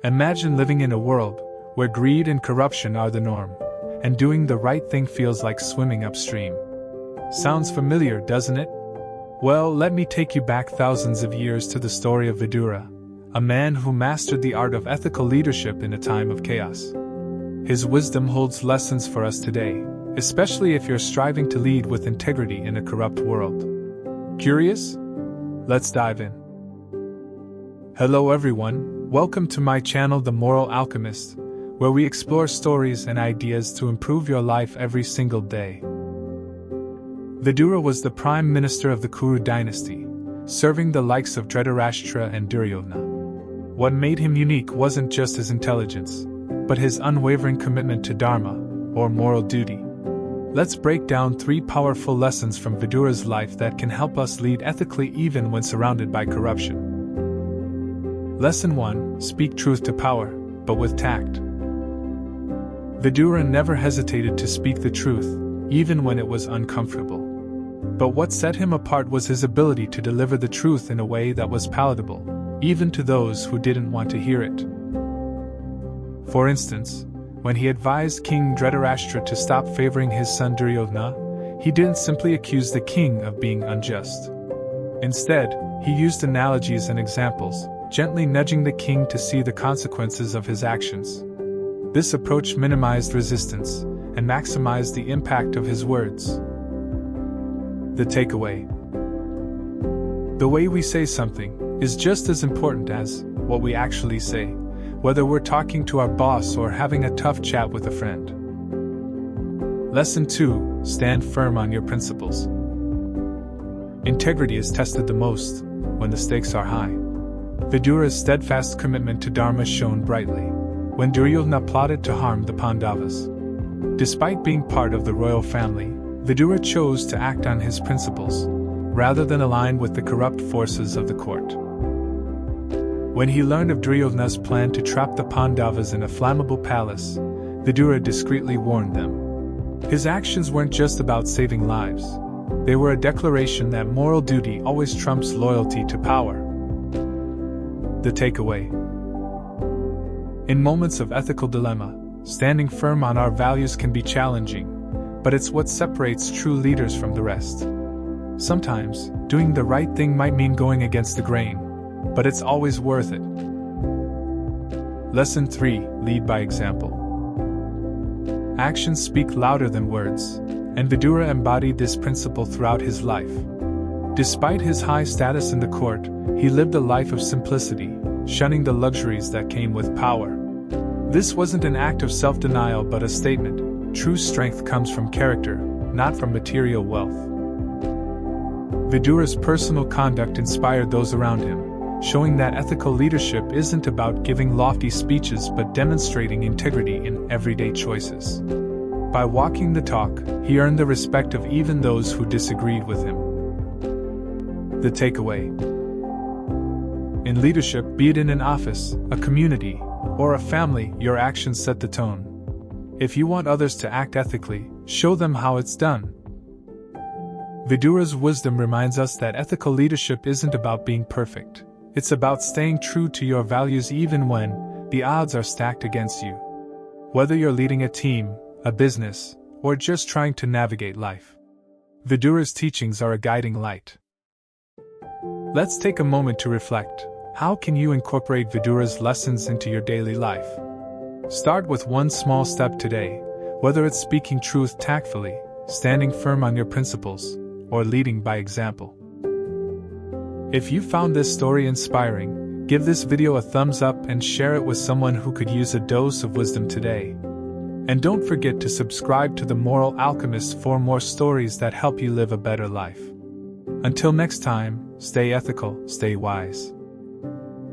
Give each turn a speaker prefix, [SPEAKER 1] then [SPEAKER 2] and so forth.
[SPEAKER 1] Imagine living in a world where greed and corruption are the norm, and doing the right thing feels like swimming upstream. Sounds familiar, doesn't it? Well, let me take you back thousands of years to the story of Vidura, a man who mastered the art of ethical leadership in a time of chaos. His wisdom holds lessons for us today, especially if you're striving to lead with integrity in a corrupt world. Curious? Let's dive in. Hello everyone, welcome to my channel The Moral Alchemist, where we explore stories and ideas to improve your life every single day. Vidura was the prime minister of the Kuru dynasty, serving the likes of Dhritarashtra and Duryodhana. What made him unique wasn't just his intelligence, but his unwavering commitment to dharma, or moral duty. Let's break down 3 powerful lessons from Vidura's life that can help us lead ethically even when surrounded by corruption. Lesson 1: Speak truth to power, but with tact. Vidura never hesitated to speak the truth, even when it was uncomfortable. But what set him apart was his ability to deliver the truth in a way that was palatable, even to those who didn't want to hear it. For instance, when he advised King Dhritarashtra to stop favoring his son Duryodhana, he didn't simply accuse the king of being unjust. Instead, he used analogies and examples, gently nudging the king to see the consequences of his actions. This approach minimized resistance and maximized the impact of his words. The takeaway: the way we say something is just as important as what we actually say, whether we're talking to our boss or having a tough chat with a friend. Lesson 2: Stand firm on your principles. Integrity is tested the most when the stakes are high. Vidura's steadfast commitment to dharma shone brightly when Duryodhana plotted to harm the Pandavas. Despite being part of the royal family, Vidura chose to act on his principles, rather than align with the corrupt forces of the court. When he learned of Duryodhana's plan to trap the Pandavas in a flammable palace, Vidura discreetly warned them. His actions weren't just about saving lives. They were a declaration that moral duty always trumps loyalty to power. The takeaway: in moments of ethical dilemma, standing firm on our values can be challenging, but it's what separates true leaders from the rest. Sometimes, doing the right thing might mean going against the grain, but it's always worth it. Lesson 3: Lead by example. Actions speak louder than words, and Vidura embodied this principle throughout his life. Despite his high status in the court, he lived a life of simplicity, shunning the luxuries that came with power. This wasn't an act of self-denial but a statement: true strength comes from character, not from material wealth. Vidura's personal conduct inspired those around him, showing that ethical leadership isn't about giving lofty speeches but demonstrating integrity in everyday choices. By walking the talk, he earned the respect of even those who disagreed with him. The takeaway: in leadership, be it in an office, a community, or a family, your actions set the tone. If you want others to act ethically, show them how it's done. Vidura's wisdom reminds us that ethical leadership isn't about being perfect. It's about staying true to your values even when the odds are stacked against you. Whether you're leading a team, a business, or just trying to navigate life, Vidura's teachings are a guiding light. Let's take a moment to reflect. How can you incorporate Vidura's lessons into your daily life? Start with one small step today, whether it's speaking truth tactfully, standing firm on your principles, or leading by example. If you found this story inspiring, give this video a thumbs up and share it with someone who could use a dose of wisdom today. And don't forget to subscribe to The Moral Alchemist for more stories that help you live a better life. Until next time, stay ethical, stay wise.